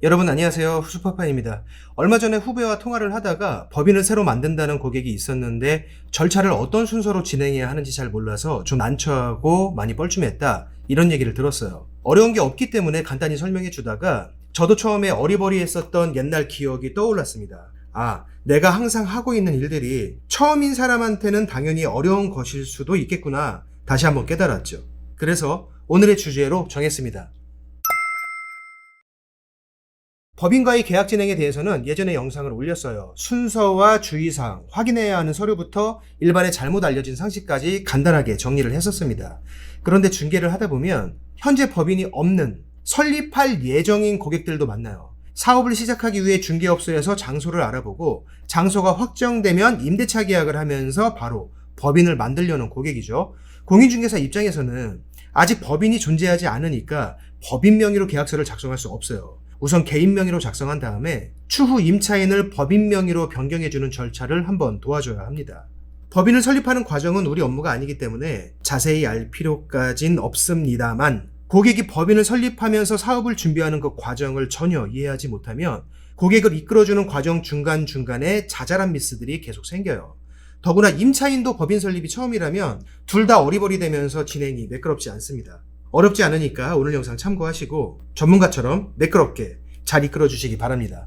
여러분 안녕하세요. 후슈파파입니다. 얼마 전에 후배와 통화를 하다가 법인을 새로 만든다는 고객이 있었는데 절차를 어떤 순서로 진행해야 하는지 잘 몰라서 좀 난처하고 많이 뻘쭘했다. 이런 얘기를 들었어요. 어려운 게 없기 때문에 간단히 설명해 주다가 저도 처음에 어리버리했었던 옛날 기억이 떠올랐습니다. 내가 항상 하고 있는 일들이 처음인 사람한테는 당연히 어려운 것일 수도 있겠구나. 다시 한번 깨달았죠. 그래서 오늘의 주제로 정했습니다. 법인과의 계약 진행에 대해서는 예전에 영상을 올렸어요. 순서와 주의사항, 확인해야 하는 서류부터 일반에 잘못 알려진 상식까지 간단하게 정리를 했었습니다. 그런데 중개를 하다 보면 현재 법인이 없는, 설립할 예정인 고객들도 만나요. 사업을 시작하기 위해 중개업소에서 장소를 알아보고 장소가 확정되면 임대차 계약을 하면서 바로 법인을 만들려는 고객이죠. 공인중개사 입장에서는 아직 법인이 존재하지 않으니까 법인 명의로 계약서를 작성할 수 없어요. 우선 개인 명의로 작성한 다음에 추후 임차인을 법인 명의로 변경해주는 절차를 한번 도와줘야 합니다. 법인을 설립하는 과정은 우리 업무가 아니기 때문에 자세히 알 필요까진 없습니다만 고객이 법인을 설립하면서 사업을 준비하는 그 과정을 전혀 이해하지 못하면 고객을 이끌어주는 과정 중간중간에 자잘한 미스들이 계속 생겨요. 더구나 임차인도 법인 설립이 처음이라면 둘 다 어리버리되면서 진행이 매끄럽지 않습니다. 어렵지 않으니까 오늘 영상 참고하시고 전문가처럼 매끄럽게 잘 이끌어 주시기 바랍니다.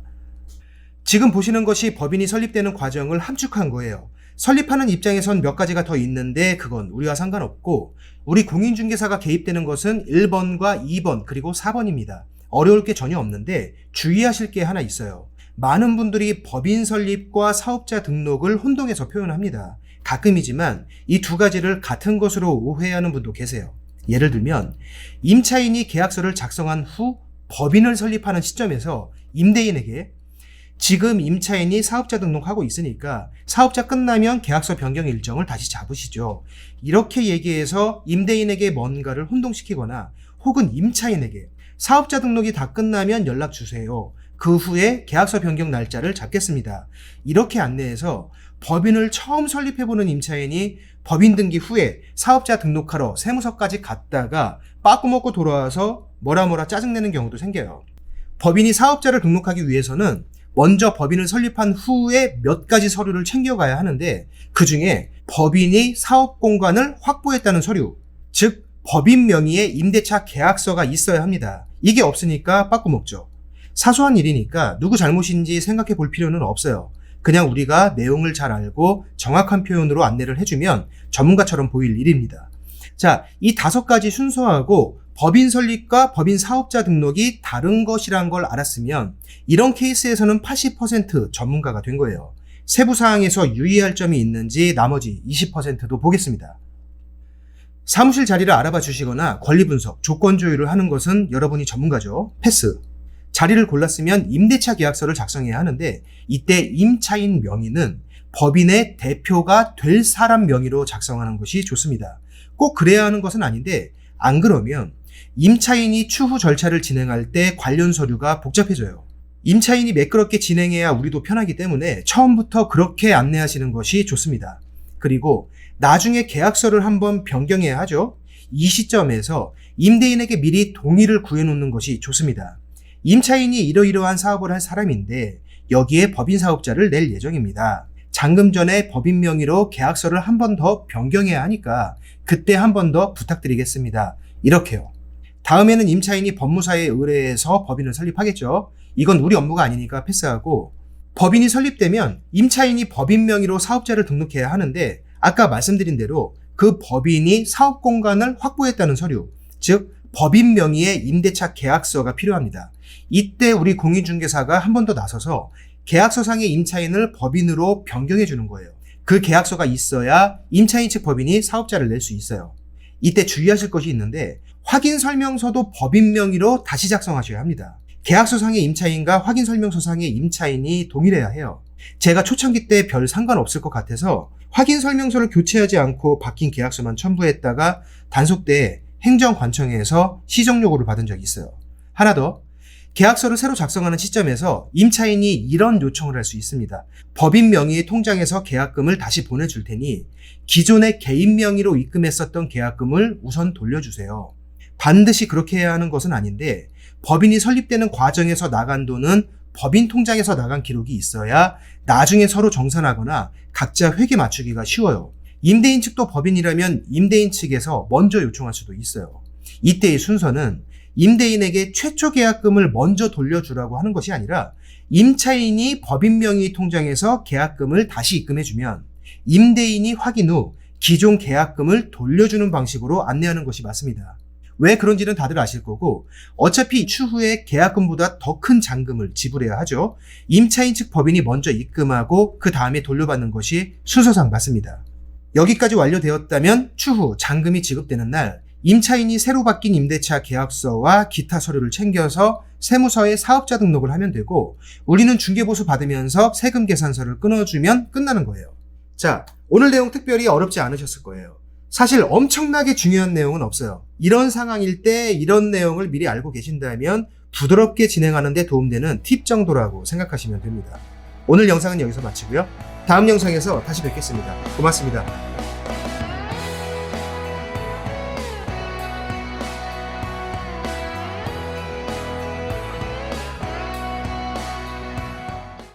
지금 보시는 것이 법인이 설립되는 과정을 함축한 거예요. 설립하는 입장에선 몇 가지가 더 있는데 그건 우리와 상관없고 우리 공인중개사가 개입되는 것은 1번과 2번 그리고 4번입니다. 어려울 게 전혀 없는데 주의하실 게 하나 있어요. 많은 분들이 법인 설립과 사업자 등록을 혼동해서 표현합니다. 가끔이지만 이 두 가지를 같은 것으로 오해하는 분도 계세요. 예를 들면 임차인이 계약서를 작성한 후 법인을 설립하는 시점에서 임대인에게 지금 임차인이 사업자 등록하고 있으니까 사업자 끝나면 계약서 변경 일정을 다시 잡으시죠. 이렇게 얘기해서 임대인에게 뭔가를 혼동시키거나 혹은 임차인에게 사업자 등록이 다 끝나면 연락 주세요. 그 후에 계약서 변경 날짜를 잡겠습니다. 이렇게 안내해서 법인을 처음 설립해보는 임차인이 법인 등기 후에 사업자 등록하러 세무서까지 갔다가 빠꾸 먹고 돌아와서 뭐라 짜증내는 경우도 생겨요. 법인이 사업자를 등록하기 위해서는 먼저 법인을 설립한 후에 몇 가지 서류를 챙겨가야 하는데 그 중에 법인이 사업 공간을 확보했다는 서류, 즉 법인 명의의 임대차 계약서가 있어야 합니다. 이게 없으니까 빠꾸 먹죠. 사소한 일이니까 누구 잘못인지 생각해 볼 필요는 없어요. 그냥 우리가 내용을 잘 알고 정확한 표현으로 안내를 해주면 전문가처럼 보일 일입니다. 자, 이 5가지 순서하고 법인 설립과 법인 사업자 등록이 다른 것이란 걸 알았으면 이런 케이스에서는 80% 전문가가 된 거예요. 세부 사항에서 유의할 점이 있는지 나머지 20%도 보겠습니다. 사무실 자리를 알아봐 주시거나 권리 분석, 조건 조율을 하는 것은 여러분이 전문가죠. 패스. 자리를 골랐으면 임대차 계약서를 작성해야 하는데 이때 임차인 명의는 법인의 대표가 될 사람 명의로 작성하는 것이 좋습니다. 꼭 그래야 하는 것은 아닌데 안 그러면 임차인이 추후 절차를 진행할 때 관련 서류가 복잡해져요. 임차인이 매끄럽게 진행해야 우리도 편하기 때문에 처음부터 그렇게 안내하시는 것이 좋습니다. 그리고 나중에 계약서를 한번 변경해야 하죠. 이 시점에서 임대인에게 미리 동의를 구해놓는 것이 좋습니다. 임차인이 이러이러한 사업을 할 사람인데 여기에 법인 사업자를 낼 예정입니다. 잔금 전에 법인 명의로 계약서를 한 번 더 변경해야 하니까 그때 한 번 더 부탁드리겠습니다. 이렇게요. 다음에는 임차인이 법무사에 의뢰해서 법인을 설립하겠죠. 이건 우리 업무가 아니니까 패스하고 법인이 설립되면 임차인이 법인 명의로 사업자를 등록해야 하는데 아까 말씀드린 대로 그 법인이 사업 공간을 확보했다는 서류, 즉 법인 명의의 임대차 계약서가 필요합니다. 이때 우리 공인중개사가 한 번 더 나서서 계약서상의 임차인을 법인으로 변경해 주는 거예요. 그 계약서가 있어야 임차인 측 법인이 사업자를 낼 수 있어요. 이때 주의하실 것이 있는데 확인 설명서도 법인 명의로 다시 작성하셔야 합니다. 계약서상의 임차인과 확인 설명서상의 임차인이 동일해야 해요. 제가 초창기 때 별 상관없을 것 같아서 확인 설명서를 교체하지 않고 바뀐 계약서만 첨부했다가 단속대에 행정관청에서 시정 요구를 받은 적이 있어요. 하나 더, 계약서를 새로 작성하는 시점에서 임차인이 이런 요청을 할 수 있습니다. 법인 명의의 통장에서 계약금을 다시 보내줄 테니 기존의 개인 명의로 입금했었던 계약금을 우선 돌려주세요. 반드시 그렇게 해야 하는 것은 아닌데 법인이 설립되는 과정에서 나간 돈은 법인 통장에서 나간 기록이 있어야 나중에 서로 정산하거나 각자 회계 맞추기가 쉬워요. 임대인 측도 법인이라면 임대인 측에서 먼저 요청할 수도 있어요. 이때의 순서는 임대인에게 최초 계약금을 먼저 돌려주라고 하는 것이 아니라 임차인이 법인 명의 통장에서 계약금을 다시 입금해주면 임대인이 확인 후 기존 계약금을 돌려주는 방식으로 안내하는 것이 맞습니다. 왜 그런지는 다들 아실 거고 어차피 추후에 계약금보다 더 큰 잔금을 지불해야 하죠. 임차인 측 법인이 먼저 입금하고 그 다음에 돌려받는 것이 순서상 맞습니다. 여기까지 완료되었다면 추후 잔금이 지급되는 날 임차인이 새로 바뀐 임대차 계약서와 기타 서류를 챙겨서 세무서에 사업자 등록을 하면 되고 우리는 중개보수 받으면서 세금 계산서를 끊어주면 끝나는 거예요. 자, 오늘 내용 특별히 어렵지 않으셨을 거예요. 사실 엄청나게 중요한 내용은 없어요. 이런 상황일 때 이런 내용을 미리 알고 계신다면 부드럽게 진행하는 데 도움되는 팁 정도라고 생각하시면 됩니다. 오늘 영상은 여기서 마치고요. 다음 영상에서 다시 뵙겠습니다. 고맙습니다.